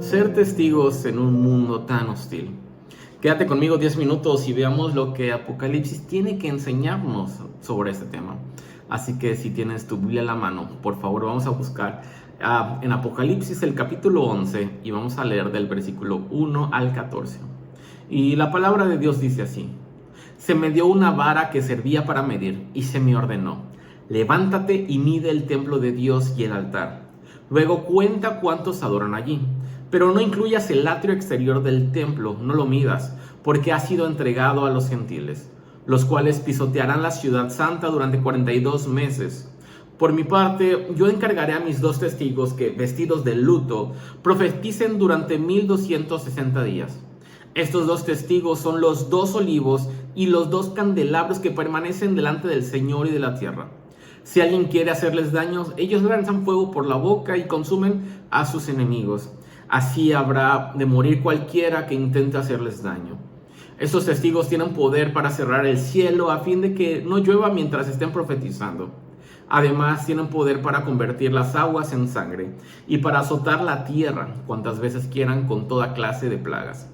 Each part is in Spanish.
Ser testigos en un mundo tan hostil. Quédate conmigo 10 minutos y veamos lo que Apocalipsis tiene que enseñarnos sobre este tema. Así que si tienes tu Biblia en la mano, por favor vamos a buscar en Apocalipsis el capítulo 11 y vamos a leer del versículo 1 al 14. Y la palabra de Dios dice así: Se me dio una vara que servía para medir y se me ordenó: levántate y mide el templo de Dios y el altar. Luego cuenta cuántos adoran allí. Pero no incluyas el atrio exterior del templo, no lo midas, porque ha sido entregado a los gentiles, los cuales pisotearán la ciudad santa durante 42 meses. Por mi parte, yo encargaré a mis 2 testigos que, vestidos de luto, profeticen durante 1260 días. Estos 2 testigos son los 2 olivos y los 2 candelabros que permanecen delante del Señor y de la tierra. Si alguien quiere hacerles daños, ellos lanzan fuego por la boca y consumen a sus enemigos. Así habrá de morir cualquiera que intente hacerles daño. Estos testigos tienen poder para cerrar el cielo a fin de que no llueva mientras estén profetizando. Además, tienen poder para convertir las aguas en sangre y para azotar la tierra cuantas veces quieran con toda clase de plagas.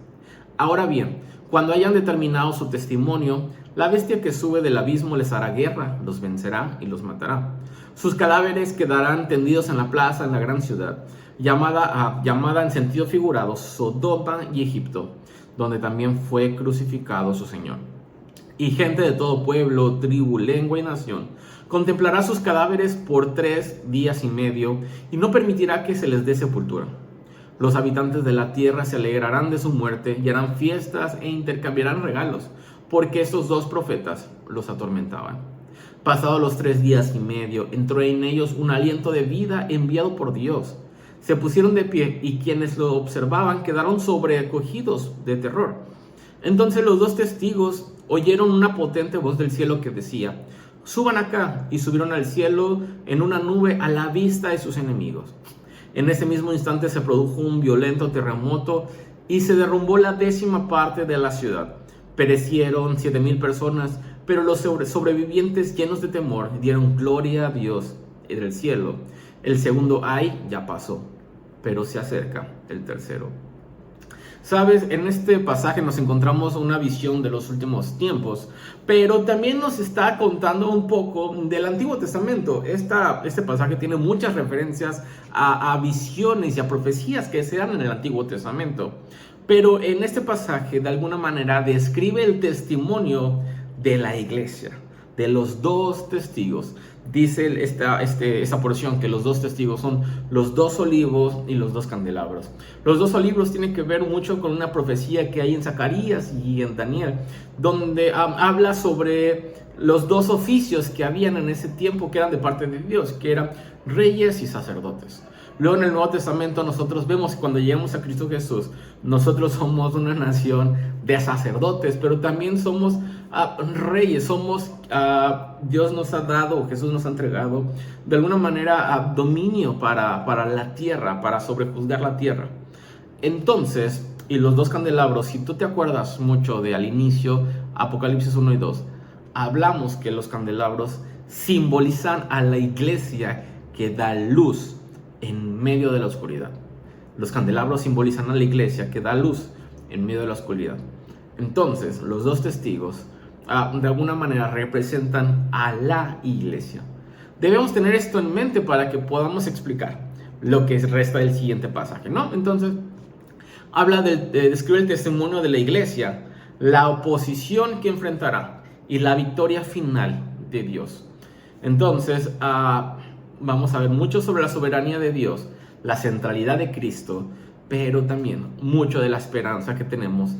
Ahora bien, cuando hayan determinado su testimonio, la bestia que sube del abismo les hará guerra, los vencerá y los matará. Sus cadáveres quedarán tendidos en la plaza en la gran ciudad, llamada en sentido figurado Sodoma y Egipto, donde también fue crucificado su Señor. Y gente de todo pueblo, tribu, lengua y nación contemplará sus cadáveres por 3 días y medio y no permitirá que se les dé sepultura. Los habitantes de la tierra se alegrarán de su muerte y harán fiestas e intercambiarán regalos, porque estos 2 profetas los atormentaban. Pasados los 3 días y medio, entró en ellos un aliento de vida enviado por Dios. Se pusieron de pie y quienes lo observaban quedaron sobrecogidos de terror. Entonces los 2 testigos oyeron una potente voz del cielo que decía: suban acá, y subieron al cielo en una nube a la vista de sus enemigos. En ese mismo instante se produjo un violento terremoto y se derrumbó la 10ª parte de la ciudad. Perecieron 7,000 personas, pero los sobrevivientes, llenos de temor, dieron gloria a Dios en el cielo. El segundo ay ya pasó, pero se acerca el tercero. Sabes, en este pasaje nos encontramos una visión de los últimos tiempos, pero también nos está contando un poco del Antiguo Testamento. Este pasaje tiene muchas referencias a visiones y a profecías que se dan en el Antiguo Testamento. Pero en este pasaje, de alguna manera, describe el testimonio de la iglesia, de los 2 testigos. Dice esta porción que los 2 testigos son los 2 olivos y los 2 candelabros. Los 2 olivos tienen que ver mucho con una profecía que hay en Zacarías y en Daniel, donde habla sobre los 2 oficios que habían en ese tiempo, que eran de parte de Dios, que eran reyes y sacerdotes. Luego en el Nuevo Testamento nosotros vemos que cuando llegamos a Cristo Jesús, nosotros somos una nación de sacerdotes, pero también somos reyes, Dios nos ha dado, Jesús nos ha entregado de alguna manera dominio para la tierra, para sobrejuzgar la tierra. Entonces, y los 2 candelabros, si tú te acuerdas mucho de al inicio, Apocalipsis 1 y 2, hablamos que los candelabros simbolizan a la iglesia que da luz en medio de la oscuridad. Los candelabros simbolizan a la iglesia que da luz en medio de la oscuridad. Entonces, los 2 testigos de alguna manera representan a la iglesia. Debemos tener esto en mente para que podamos explicar lo que resta del siguiente pasaje, ¿no? Entonces, describe el testimonio de la iglesia, la oposición que enfrentará y la victoria final de Dios. Entonces, vamos a ver mucho sobre la soberanía de Dios, la centralidad de Cristo, pero también mucho de la esperanza que tenemos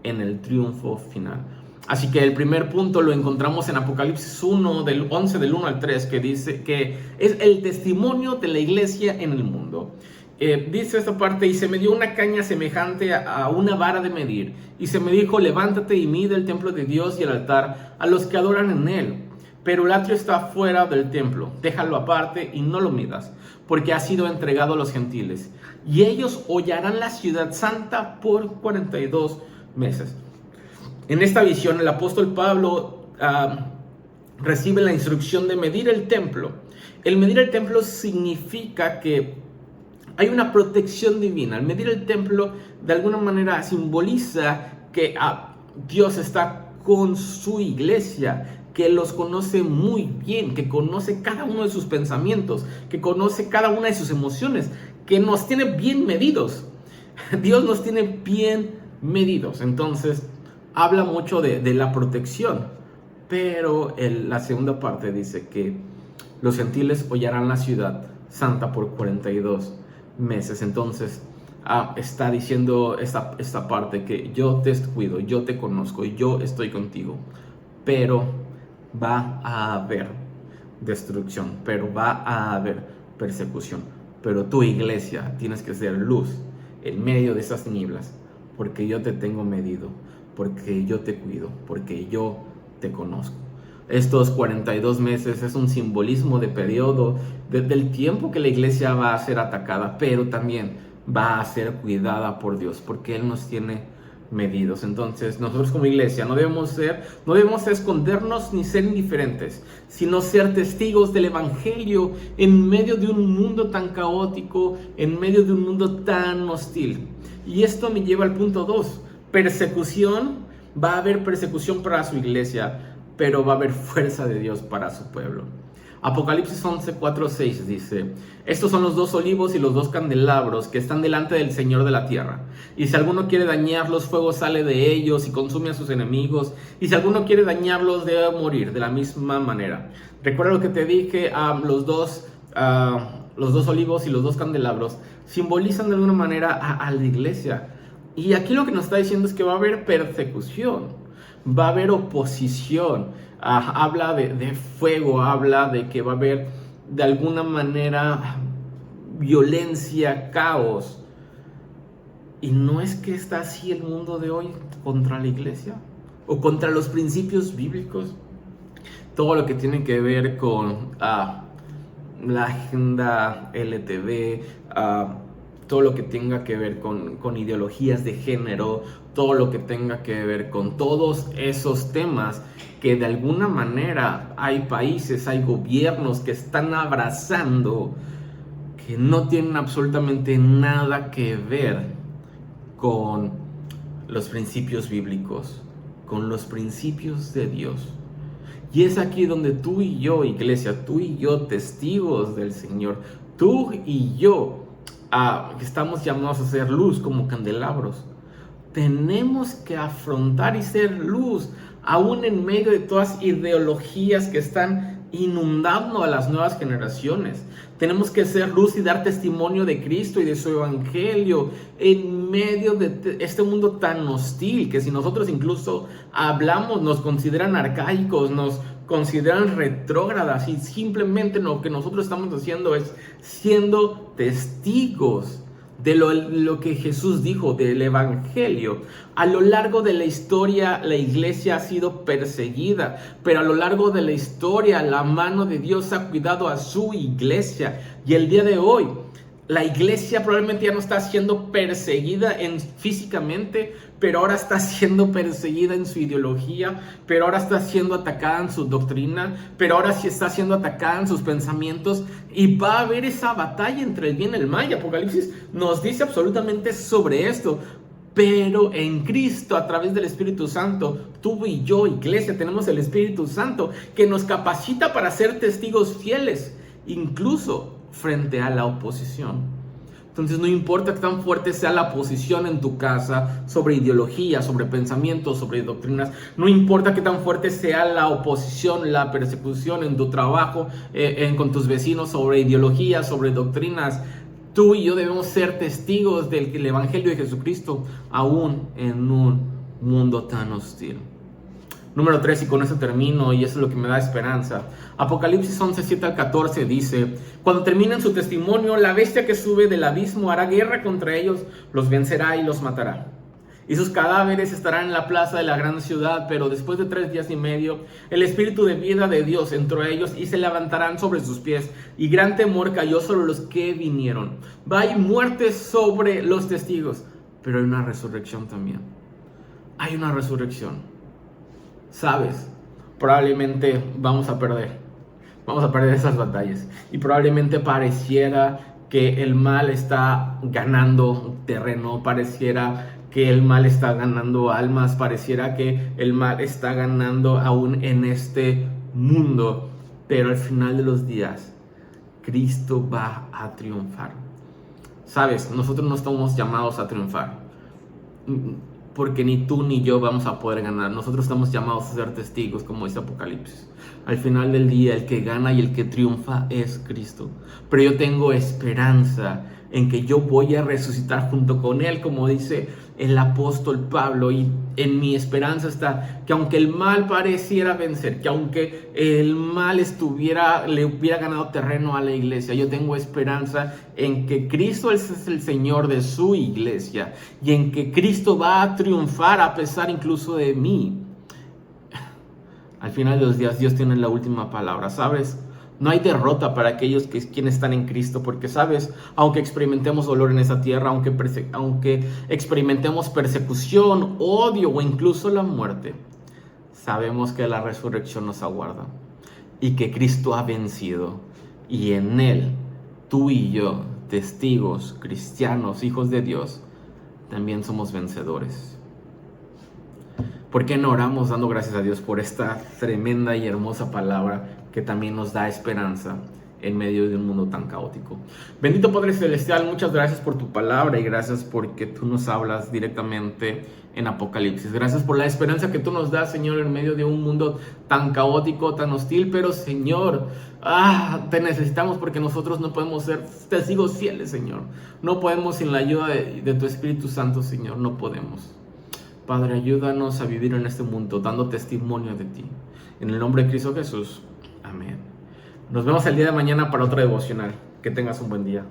en el triunfo final. Así que el primer punto lo encontramos en Apocalipsis 1, del 11, del 1 al 3, que dice que es el testimonio de la iglesia en el mundo. Dice esta parte: y se me dio una caña semejante a una vara de medir, y se me dijo: levántate y mide el templo de Dios y el altar a los que adoran en él. Pero el atrio está fuera del templo, déjalo aparte y no lo midas, porque ha sido entregado a los gentiles, y ellos hollarán la ciudad santa por 42 meses. En esta visión, el apóstol Pablo recibe la instrucción de medir el templo. El medir el templo significa que hay una protección divina. Al medir el templo, de alguna manera simboliza que Dios está con su iglesia, que los conoce muy bien, que conoce cada uno de sus pensamientos, que conoce cada una de sus emociones, que nos tiene bien medidos. Dios nos tiene bien medidos. Entonces, habla mucho de la protección. Pero la segunda parte dice que los gentiles hollarán la ciudad santa por 42 meses. Entonces, está diciendo esta parte que yo te cuido, yo te conozco, yo estoy contigo. Pero va a haber destrucción, pero va a haber persecución. Pero tu iglesia tienes que ser luz en medio de esas tinieblas, porque yo te tengo medido, porque yo te cuido, porque yo te conozco. Estos 42 meses es un simbolismo de periodo, del tiempo que la iglesia va a ser atacada, pero también va a ser cuidada por Dios, porque Él nos tiene medidos. Entonces, nosotros como iglesia no debemos escondernos ni ser indiferentes, sino ser testigos del evangelio en medio de un mundo tan caótico, en medio de un mundo tan hostil. Y esto me lleva al punto 2, persecución. Va a haber persecución para su iglesia, pero va a haber fuerza de Dios para su pueblo. Apocalipsis 11, 4, 6 dice: estos son los 2 olivos y los 2 candelabros que están delante del Señor de la tierra. Y si alguno quiere dañarlos, fuego sale de ellos y consume a sus enemigos. Y si alguno quiere dañarlos, debe morir de la misma manera. Recuerda lo que te dije, los dos olivos y los 2 candelabros simbolizan de alguna manera a la iglesia. Y aquí lo que nos está diciendo es que va a haber persecución, va a haber oposición. Habla de fuego, habla de que va a haber de alguna manera violencia, caos. ¿Y no es que está así el mundo de hoy contra la iglesia? ¿O contra los principios bíblicos? Todo lo que tiene que ver con la agenda LTV, todo lo que tenga que ver con ideologías de género, todo lo que tenga que ver con todos esos temas que de alguna manera hay países, hay gobiernos que están abrazando, que no tienen absolutamente nada que ver con los principios bíblicos, con los principios de Dios. Y es aquí donde tú y yo, iglesia, tú y yo, testigos del Señor, tú y yo, que estamos llamados a ser luz como candelabros, tenemos que afrontar y ser luz aún en medio de todas ideologías que están inundando a las nuevas generaciones. Tenemos que ser luz y dar testimonio de Cristo y de su evangelio en medio de este mundo tan hostil, que si nosotros incluso hablamos, nos consideran arcaicos, nos consideran retrógradas, y simplemente lo que nosotros estamos haciendo es siendo testigos de lo que Jesús dijo, del evangelio. A lo largo de la historia, la iglesia ha sido perseguida, pero a lo largo de la historia, la mano de Dios ha cuidado a su iglesia. Y el día de hoy, la iglesia probablemente ya no está siendo perseguida físicamente, pero ahora está siendo perseguida en su ideología, pero ahora está siendo atacada en su doctrina, pero ahora sí está siendo atacada en sus pensamientos, y va a haber esa batalla entre el bien y el mal. Y Apocalipsis nos dice absolutamente sobre esto. Pero en Cristo, a través del Espíritu Santo, tú y yo, iglesia, tenemos el Espíritu Santo que nos capacita para ser testigos fieles, incluso frente a la oposición. Entonces no importa qué tan fuerte sea la oposición en tu casa sobre ideología, sobre pensamientos, sobre doctrinas. No importa qué tan fuerte sea la oposición, la persecución en tu trabajo, con tus vecinos, sobre ideología, sobre doctrinas. Tú y yo debemos ser testigos del Evangelio de Jesucristo, aún en un mundo tan hostil. Número 3, y con eso termino, y eso es lo que me da esperanza. Apocalipsis 11, 7 al 14 dice: cuando terminen su testimonio, la bestia que sube del abismo hará guerra contra ellos, los vencerá y los matará. Y sus cadáveres estarán en la plaza de la gran ciudad, pero después de 3 días y medio, el espíritu de vida de Dios entró a ellos y se levantarán sobre sus pies, y gran temor cayó sobre los que vinieron. Hay muerte sobre los testigos, pero hay una resurrección también. Hay una resurrección. ¿Sabes? Probablemente vamos a perder esas batallas, y probablemente pareciera que el mal está ganando terreno, pareciera que el mal está ganando almas, pareciera que el mal está ganando aún en este mundo, pero al final de los días, Cristo va a triunfar. Sabes, nosotros no estamos llamados a triunfar, porque ni tú ni yo vamos a poder ganar. Nosotros estamos llamados a ser testigos, como dice Apocalipsis. Al final del día, el que gana y el que triunfa es Cristo. Pero yo tengo esperanza en que yo voy a resucitar junto con Él, como dice el apóstol Pablo. Y en mi esperanza está que aunque el mal pareciera vencer, que aunque el mal le hubiera ganado terreno a la iglesia, yo tengo esperanza en que Cristo es el Señor de su iglesia y en que Cristo va a triunfar a pesar incluso de mí. Al final de los días, Dios tiene la última palabra, ¿sabes? No hay derrota para aquellos quienes están en Cristo, porque, ¿sabes? Aunque experimentemos dolor en esa tierra, aunque experimentemos persecución, odio o incluso la muerte, sabemos que la resurrección nos aguarda y que Cristo ha vencido. Y en Él, tú y yo, testigos, cristianos, hijos de Dios, también somos vencedores. ¿Por qué no oramos dando gracias a Dios por esta tremenda y hermosa palabra que también nos da esperanza en medio de un mundo tan caótico? Bendito Padre Celestial, muchas gracias por tu palabra y gracias porque tú nos hablas directamente en Apocalipsis. Gracias por la esperanza que tú nos das, Señor, en medio de un mundo tan caótico, tan hostil. Pero, Señor, te necesitamos porque nosotros no podemos ser testigos fieles, Señor. No podemos sin la ayuda de tu Espíritu Santo, Señor, no podemos. Padre, ayúdanos a vivir en este mundo dando testimonio de ti. En el nombre de Cristo Jesús. Amén. Nos vemos el día de mañana para otra devocional. Que tengas un buen día.